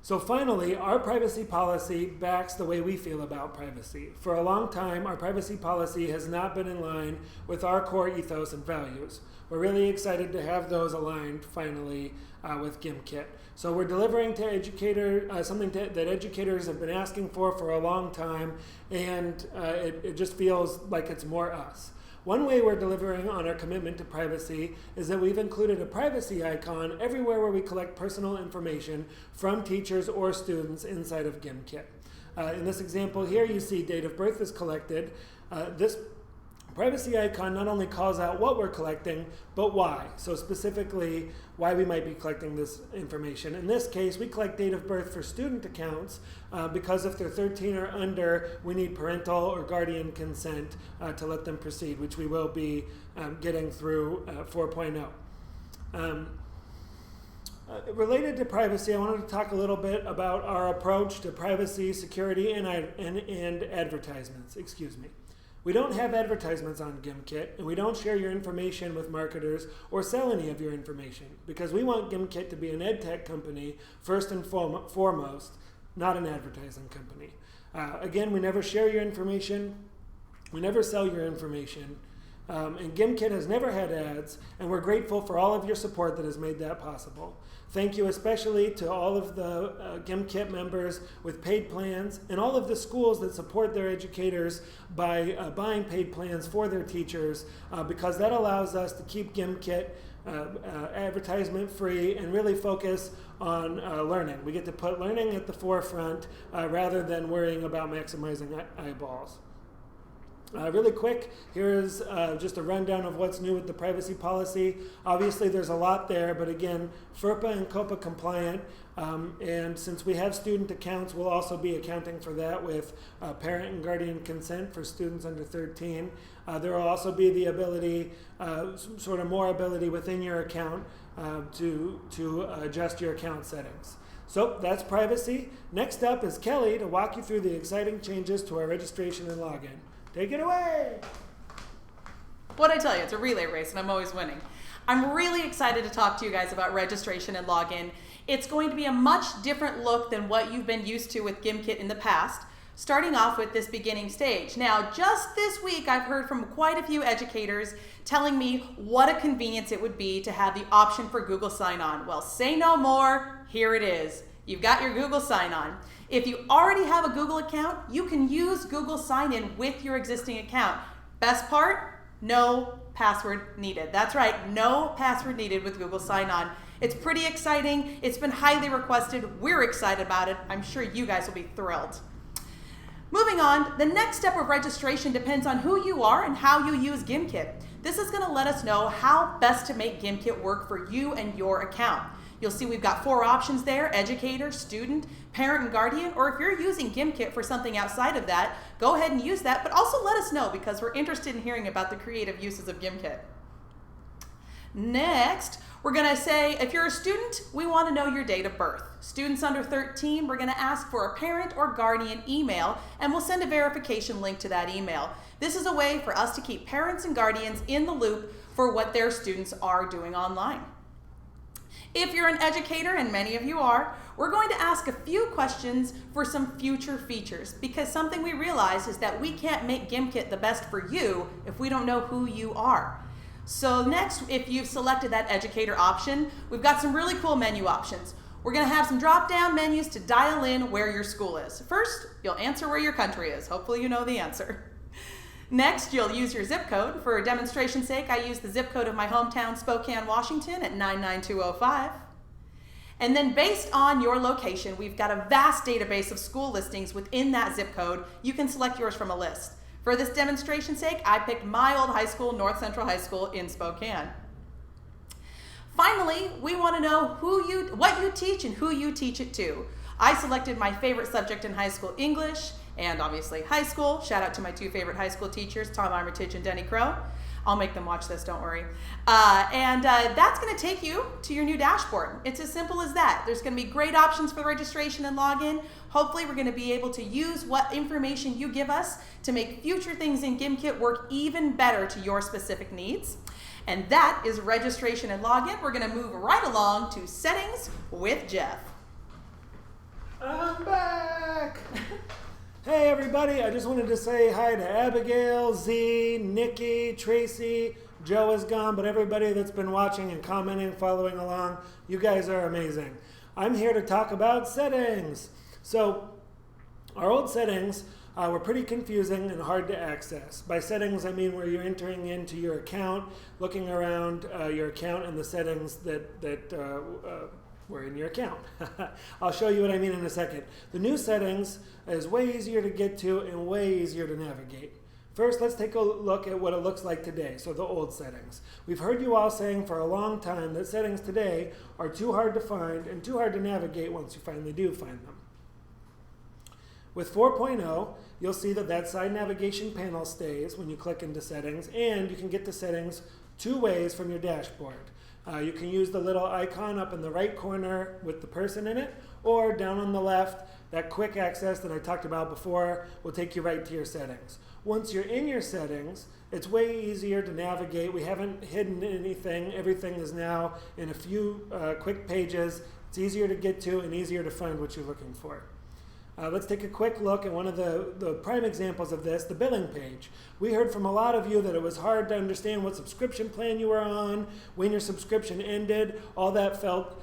So finally, our privacy policy backs the way we feel about privacy. For a long time, our privacy policy has not been in line with our core ethos and values. We're really excited to have those aligned finally with Gimkit. So we're delivering to educators something that educators have been asking for a long time, and it just feels like it's more us. One way we're delivering on our commitment to privacy is that we've included a privacy icon everywhere where we collect personal information from teachers or students inside of Gimkit. In this example here, you see date of birth is collected. This privacy icon not only calls out what we're collecting, but why. So specifically, why we might be collecting this information. In this case, we collect date of birth for student accounts because if they're 13 or under, we need parental or guardian consent to let them proceed, which we will be getting through 4.0. Related to privacy, I wanted to talk a little bit about our approach to privacy, security, and advertisements. Excuse me. We don't have advertisements on Gimkit, and we don't share your information with marketers or sell any of your information because we want Gimkit to be an ed tech company first and foremost, not an advertising company. Again, we never share your information, we never sell your information, and Gimkit has never had ads, and we're grateful for all of your support that has made that possible. Thank you especially to all of the Gimkit members with paid plans and all of the schools that support their educators by buying paid plans for their teachers because that allows us to keep Gimkit advertisement free, and really focus on learning. We get to put learning at the forefront rather than worrying about maximizing eyeballs. Really quick, here's just a rundown of what's new with the privacy policy. Obviously, there's a lot there, but again, FERPA and COPA compliant, and since we have student accounts, we'll also be accounting for that with parent and guardian consent for students under 13. There will also be the ability, sort of more ability within your account to adjust your account settings. So that's privacy. Next up is Kelly to walk you through the exciting changes to our registration and login. Take it away. What'd I tell you? It's a relay race and I'm always winning. I'm really excited to talk to you guys about registration and login. It's going to be a much different look than what you've been used to with Gimkit in the past, starting off with this beginning stage. Now, just this week, I've heard from quite a few educators telling me what a convenience it would be to have the option for Google Sign-On. Well, say no more. Here it is. You've got your Google Sign-On. If you already have a Google account, you can use Google Sign-In with your existing account. Best part, no password needed. That's right, no password needed with Google Sign-On. It's pretty exciting. It's been highly requested. We're excited about it. I'm sure you guys will be thrilled. Moving on, the next step of registration depends on who you are and how you use Gimkit. This is going to let us know how best to make Gimkit work for you and your account. You'll see we've got 4 options there: educator, student, parent, and guardian. Or if you're using Gimkit for something outside of that, go ahead and use that, but also let us know because we're interested in hearing about the creative uses of Gimkit. Next, we're going to say if you're a student, we want to know your date of birth. Students under 13, we're going to ask for a parent or guardian email, and we'll send a verification link to that email. This is a way for us to keep parents and guardians in the loop for what their students are doing online. If you're an educator, and many of you are, we're going to ask a few questions for some future features, because something we realize is that we can't make Gimkit the best for you if we don't know who you are. So next, if you've selected that educator option, we've got some really cool menu options. We're going to have some drop-down menus to dial in where your school is. First, you'll answer where your country is. Hopefully you know the answer. Next, you'll use your zip code. For demonstration's sake, I use the zip code of my hometown, Spokane, Washington at 99205. And then based on your location, we've got a vast database of school listings within that zip code. You can select yours from a list. For this demonstration's sake, I picked my old high school, North Central High School in Spokane. Finally, we want to know what you teach and who you teach it to. I selected my favorite subject in high school, English, and obviously high school. Shout out to my 2 favorite high school teachers, Tom Armitage and Denny Crow. I'll make them watch this, don't worry. That's going to take you to your new dashboard. It's as simple as that. There's going to be great options for registration and login. Hopefully we're going to be able to use what information you give us to make future things in Gimkit work even better to your specific needs. And that is registration and login. We're going to move right along to settings with Jeff. I'm back. Hey everybody, I just wanted to say hi to Abigail, Z, Nikki, Tracy. Joe is gone, but everybody that's been watching and commenting, following along, you guys are amazing. I'm here to talk about settings. So our old settings were pretty confusing and hard to access. By settings, I mean where you're entering into your account, looking around your account and the settings that were in your account. I'll show you what I mean in a second. The new settings is way easier to get to and way easier to navigate. First, let's take a look at what it looks like today, so the old settings. We've heard you all saying for a long time that settings today are too hard to find and too hard to navigate once you finally do find them. With 4.0, you'll see that side navigation panel stays when you click into settings, and you can get to settings 2 ways from your dashboard. You can use the little icon up in the right corner with the person in it, or down on the left, that quick access that I talked about before will take you right to your settings. Once you're in your settings, it's way easier to navigate. We haven't hidden anything. Everything is now in a few quick pages. It's easier to get to and easier to find what you're looking for. Let's take a quick look at one of the prime examples of this, the billing page. We heard from a lot of you that it was hard to understand what subscription plan you were on, when your subscription ended. All that felt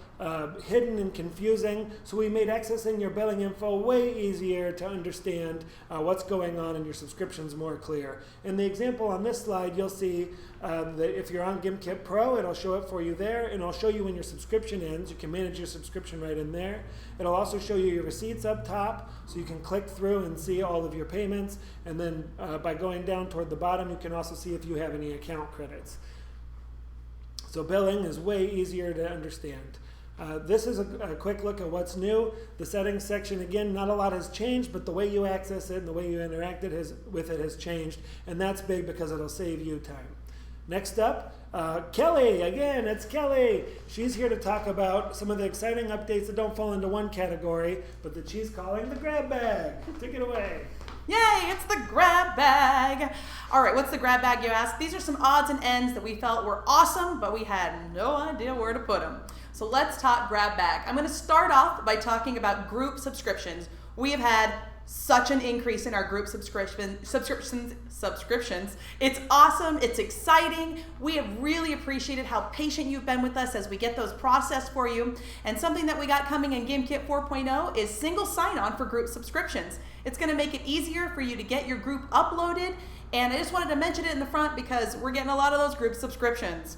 hidden and confusing, so we made accessing your billing info way easier to understand what's going on in your subscriptions more clear. In the example on this slide, you'll see that if you're on Gimkit Pro, it'll show it for you there, and it'll show you when your subscription ends. You can manage your subscription right in there. It'll also show you your receipts up top, so you can click through and see all of your payments, and then by going down toward the bottom, you can also see if you have any account credits. So billing is way easier to understand. This is a quick look at what's new. The settings section, again, not a lot has changed, but the way you access it and the way you interact with it has changed, and that's big because it'll save you time. Next up, Kelly. Again, it's Kelly. She's here to talk about some of the exciting updates that don't fall into one category, but that she's calling the grab bag. Take it away. Yay, it's the grab bag. All right, what's the grab bag, you ask? These are some odds and ends that we felt were awesome, but we had no idea where to put them. So let's talk grab bag. I'm going to start off by talking about group subscriptions. We have had such an increase in our group subscriptions. It's awesome. It's exciting. We have really appreciated how patient you've been with us as we get those processed for you. And something that we got coming in Gimkit 4.0 is single sign-on for group subscriptions. It's going to make it easier for you to get your group uploaded. And I just wanted to mention it in the front because we're getting a lot of those group subscriptions.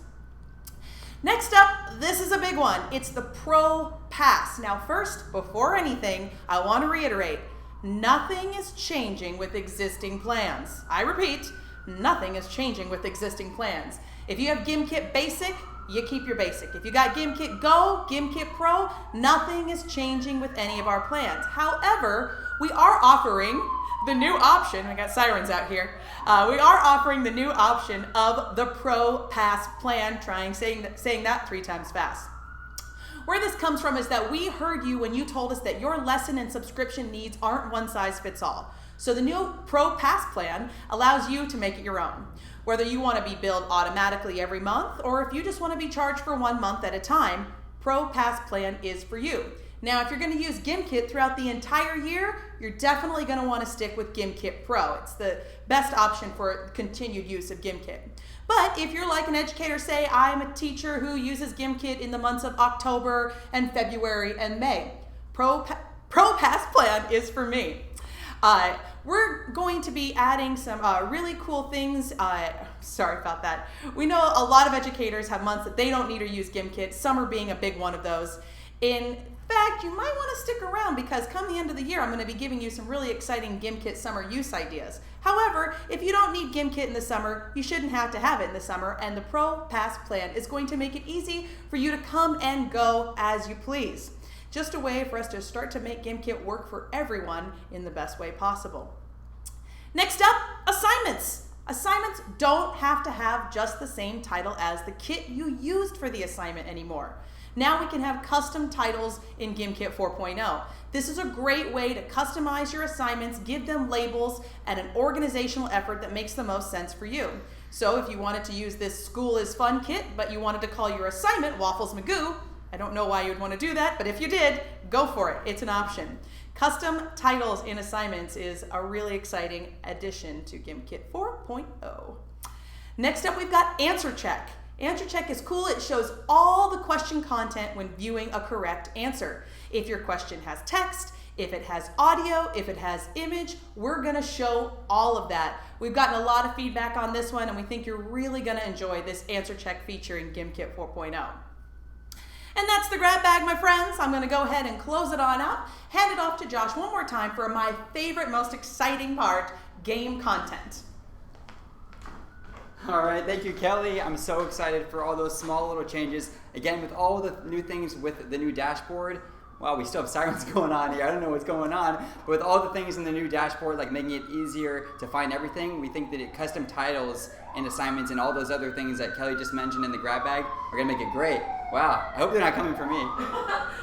Next up, this is a big one. It's the Pro Pass. Now first, before anything, I want to reiterate, nothing is changing with existing plans. I repeat, nothing is changing with existing plans. If you have Gimkit Basic, you keep your Basic. If you got Gimkit Go, Gimkit Pro, nothing is changing with any of our plans. However, we are offering the new option, I got sirens out here, we are offering the new option of the Pro Pass plan, saying that 3 times fast. Where this comes from is that we heard you when you told us that your lesson and subscription needs aren't one size fits all. So the new Pro Pass plan allows you to make it your own. Whether you want to be billed automatically every month or if you just want to be charged for 1 month at a time, Pro Pass plan is for you. Now, if you're going to use Gimkit throughout the entire year, you're definitely going to want to stick with Gimkit Pro. It's the best option for continued use of Gimkit. But if you're like an educator, say I'm a teacher who uses Gimkit in the months of October and February and May, Pro Pass plan is for me. We're going to be adding some really cool things. Sorry about that. We know a lot of educators have months that they don't need or use Gimkit, summer being a big one of those. In fact, you might want to stick around because come the end of the year, I'm going to be giving you some really exciting Gimkit summer use ideas. However, if you don't need Gimkit in the summer, you shouldn't have to have it in the summer, and the Pro Pass plan is going to make it easy for you to come and go as you please. Just a way for us to start to make Gimkit work for everyone in the best way possible. Next up, assignments. Assignments don't have to have just the same title as the kit you used for the assignment anymore. Now we can have custom titles in Gimkit 4.0. This is a great way to customize your assignments, give them labels, and an organizational effort that makes the most sense for you. So if you wanted to use this School is Fun kit, but you wanted to call your assignment Waffles Magoo, I don't know why you'd want to do that, but if you did, go for it. It's an option. Custom titles in assignments is a really exciting addition to Gimkit 4.0. Next up, we've got Answer Check. Answer Check is cool. It shows all the question content when viewing a correct answer. If your question has text, if it has audio, if it has image, we're going to show all of that. We've gotten a lot of feedback on this one, and we think you're really going to enjoy this Answer Check feature in Gimkit 4.0. And that's the grab bag, my friends. I'm going to go ahead and close it on out, hand it off to Josh one more time for my favorite, most exciting part, game content. All right, thank you, Kelly. I'm so excited for all those small little changes. Again, with all the new things with the new dashboard. Wow, we still have sirens going on here. I don't know what's going on. But with all the things in the new dashboard, like making it easier to find everything, we think that custom titles and assignments and all those other things that Kelly just mentioned in the grab bag are gonna make it great. Wow, I hope they're not coming for me.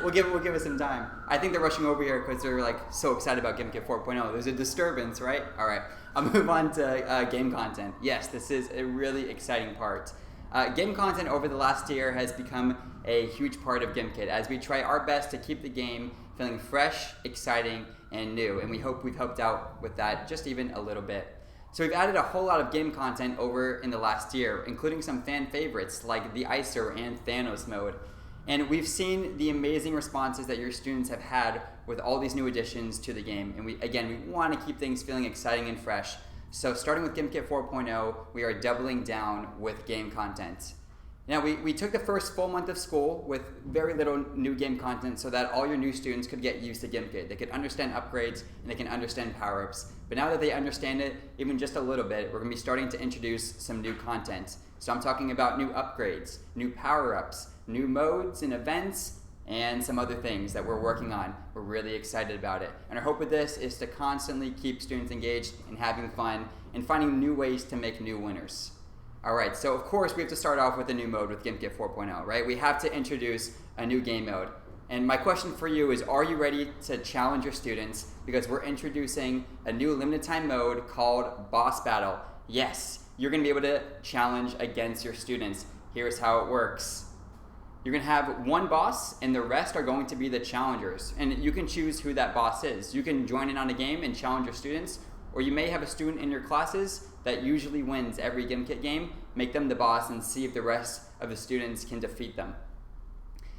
We'll give it some time. I think they're rushing over here because they're like so excited about Gimkit 4.0. There's a disturbance, right? All right, I'll move on to game content. Yes, this is a really exciting part. Game content over the last year has become a huge part of Gimkit as we try our best to keep the game feeling fresh, exciting, and new. And we hope we've helped out with that just even a little bit. So we've added a whole lot of game content over in the last year, including some fan favorites like the ICER and Thanos mode. And we've seen the amazing responses that your students have had with all these new additions to the game. And we want to keep things feeling exciting and fresh. So starting with Gimkit 4.0, we are doubling down with game content. Now, we took the first full month of school with very little new game content so that all your new students could get used to Gimkit. They could understand upgrades and they can understand power-ups. But now that they understand it, even just a little bit, we're going to be starting to introduce some new content. So I'm talking about new upgrades, new power-ups, new modes and events, and some other things that we're working on. We're really excited about it. And our hope with this is to constantly keep students engaged and having fun and finding new ways to make new winners. All right, so of course we have to start off with a new mode with Gimkit 4.0, right? We have to introduce a new game mode. And my question for you is, are you ready to challenge your students? Because we're introducing a new limited time mode called Boss Battle. Yes, you're gonna be able to challenge against your students. Here's how it works. You're gonna have one boss and the rest are going to be the challengers. And you can choose who that boss is. You can join in on a game and challenge your students, or you may have a student in your classes that usually wins every Gimkit game, make them the boss and see if the rest of the students can defeat them.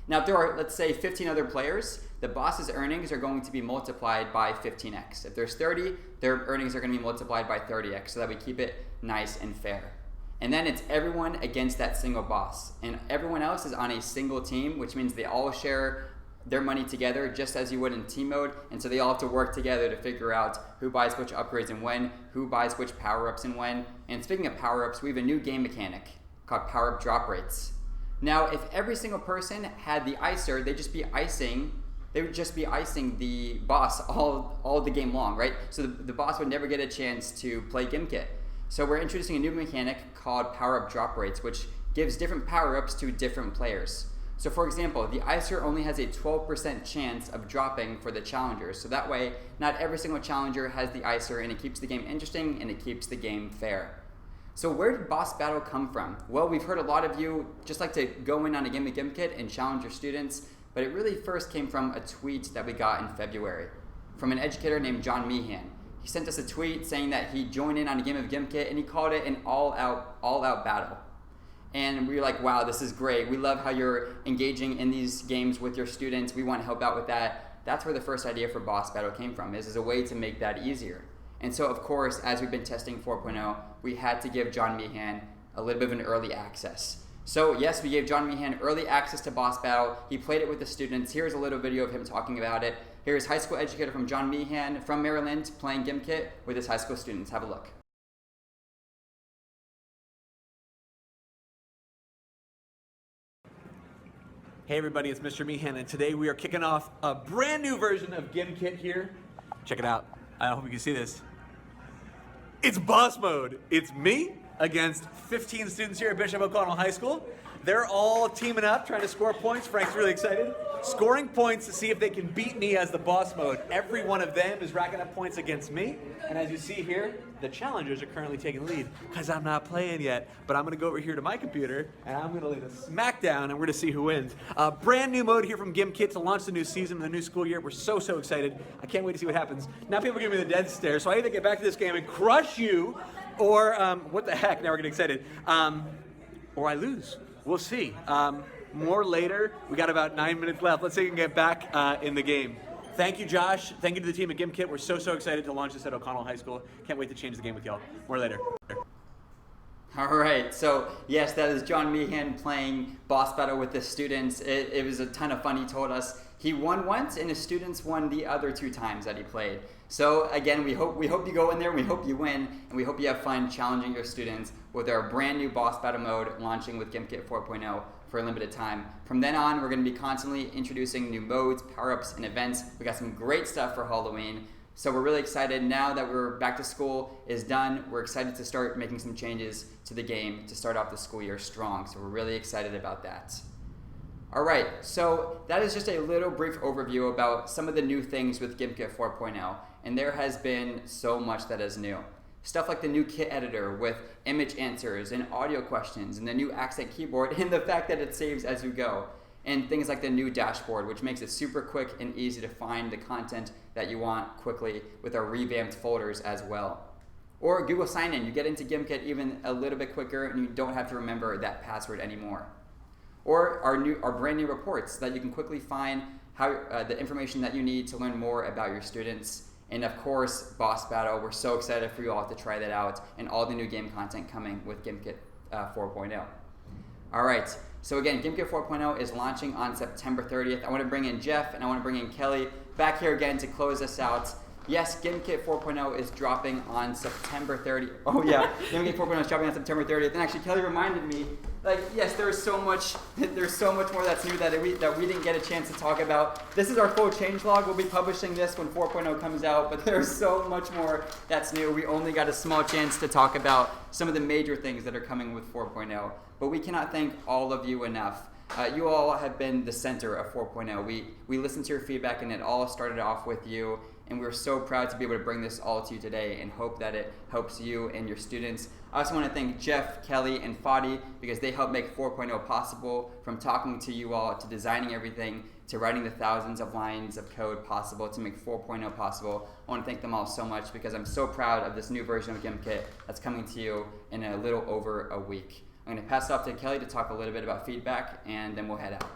Now, if there are, let's say, 15 other players, the boss's earnings are going to be multiplied by 15x. If there's 30, their earnings are going to be multiplied by 30x so that we keep it nice and fair. And then it's everyone against that single boss. And everyone else is on a single team, which means they all share their money together just as you would in team mode, and so they all have to work together to figure out who buys which upgrades and when, who buys which power-ups and when. And speaking of power-ups, we have a new game mechanic called power-up drop rates. Now, if every single person had the icer, they would just be icing the boss all the game long, right? So the boss would never get a chance to play Gimkit. So we're introducing a new mechanic called power-up drop rates, which gives different power-ups to different players. So for example, the icer only has a 12% chance of dropping for the challengers. So that way, not every single challenger has the icer, and it keeps the game interesting and it keeps the game fair. So where did Boss Battle come from? Well, we've heard a lot of you just like to go in on a game of Gimkit and challenge your students, but it really first came from a tweet that we got in February from an educator named John Meehan. He sent us a tweet saying that he joined in on a game of Gimkit and he called it an all-out battle. And we were like, wow, this is great. We love how you're engaging in these games with your students. We want to help out with that. That's where the first idea for Boss Battle came from, is as a way to make that easier. And so, of course, as we've been testing 4.0, we had to give John Meehan a little bit of an early access. So yes, we gave John Meehan early access to Boss Battle. He played it with the students. Here's a little video of him talking about it. Here's high school educator from John Meehan from Maryland playing Gimkit with his high school students. Have a look. Hey everybody, it's Mr. Meehan, and today we are kicking off a brand new version of Gimkit here. Check it out. I hope you can see this. It's boss mode. It's me against 15 students here at Bishop O'Connell High School. They're all teaming up, trying to score points. Frank's really excited. Scoring points to see if they can beat me as the boss mode. Every one of them is racking up points against me. And as you see here, the challengers are currently taking the lead because I'm not playing yet. But I'm going to go over here to my computer and I'm going to lay the smack down and we're going to see who wins. Brand new mode here from Gimkit to launch the new season, the new school year. We're so excited. I can't wait to see what happens. Now people give me the dead stare, so I either get back to this game and crush you or, what the heck, now we're getting excited, or I lose. We'll see. More later. We got about 9 minutes left. Let's see if we can get back in the game. Thank you, Josh. Thank you to the team at Gimkit. We're so excited to launch this at O'Connell High School. Can't wait to change the game with y'all. More later. All right, so yes, that is John Meehan playing Boss Battle with the students. It was a ton of fun. He told us he won once and his students won the other 2 times that he played. So again, we hope you go in there and we hope you win and we hope you have fun challenging your students with our brand new Boss Battle mode launching with Gimkit 4.0 for a limited time. From then on, we're going to be constantly introducing new modes, power-ups, and events. We got some great stuff for Halloween. So we're really excited now that we're back to school is done. We're excited to start making some changes to the game to start off the school year strong. So we're really excited about that. All right, so that is just a little brief overview about some of the new things with Gimkit 4.0. And there has been so much that is new. Stuff like the new kit editor with image answers and audio questions and the new accent keyboard and the fact that it saves as you go. And things like the new dashboard, which makes it super quick and easy to find the content that you want quickly with our revamped folders as well. Or Google Sign-In, you get into Gimkit even a little bit quicker and you don't have to remember that password anymore. or our brand new reports so that you can quickly find how the information that you need to learn more about your students. And of course, Boss Battle. We're so excited for you all to try that out, and all the new game content coming with Gimkit 4.0. All right, so again, Gimkit 4.0 is launching on September 30th. I want to bring in Jeff and I want to bring in Kelly back here again to close us out. Yes, Gimkit 4.0 is dropping on September 30th. Oh yeah, Gimkit 4.0 is dropping on September 30th. And actually, Kelly reminded me, like, yes, there's so much more that's new that we didn't get a chance to talk about. This is our full changelog. We'll be publishing this when 4.0 comes out, but there's so much more that's new. We only got a small chance to talk about some of the major things that are coming with 4.0, but we cannot thank all of you enough. You all have been the center of 4.0. We listened to your feedback, and it all started off with you. And we're so proud to be able to bring this all to you today and hope that it helps you and your students. I also want to thank Jeff, Kelly, and Fadi because they helped make 4.0 possible, from talking to you all to designing everything to writing the thousands of lines of code possible to make 4.0 possible. I want to thank them all so much because I'm so proud of this new version of Gimkit that's coming to you in a little over a week. I'm going to pass it off to Kelly to talk a little bit about feedback, and then we'll head out.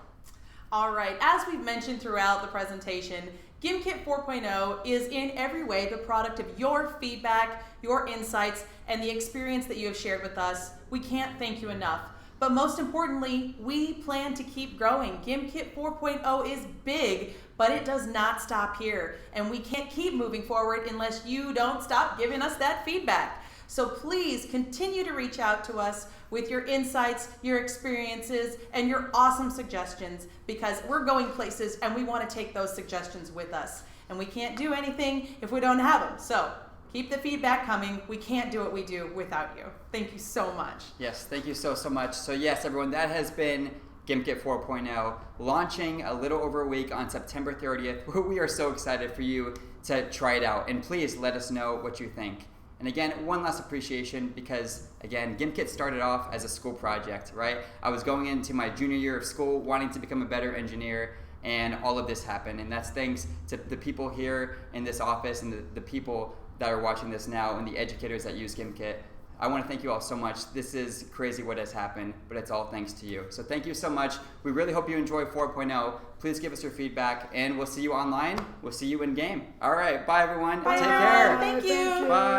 All right, as we've mentioned throughout the presentation, Gimkit 4.0 is in every way the product of your feedback, your insights, and the experience that you have shared with us. We can't thank you enough. But most importantly, we plan to keep growing. Gimkit 4.0 is big, but it does not stop here. And we can't keep moving forward unless you don't stop giving us that feedback. So please continue to reach out to us with your insights, your experiences, and your awesome suggestions, because we're going places and we want to take those suggestions with us. And we can't do anything if we don't have them. So keep the feedback coming. We can't do what we do without you. Thank you so much. Yes, thank you so much. So yes, everyone, that has been Gimkit 4.0, launching a little over a week on September 30th. We are so excited for you to try it out. And please let us know what you think. And again, one last appreciation because, again, Gimkit started off as a school project, right? I was going into my junior year of school wanting to become a better engineer, and all of this happened. And that's thanks to the people here in this office and the people that are watching this now and the educators that use Gimkit. I want to thank you all so much. This is crazy what has happened, but it's all thanks to you. So thank you so much. We really hope you enjoy 4.0. Please give us your feedback, and we'll see you online. We'll see you in game. All right, bye everyone. Bye. Take care. Thank you. Bye.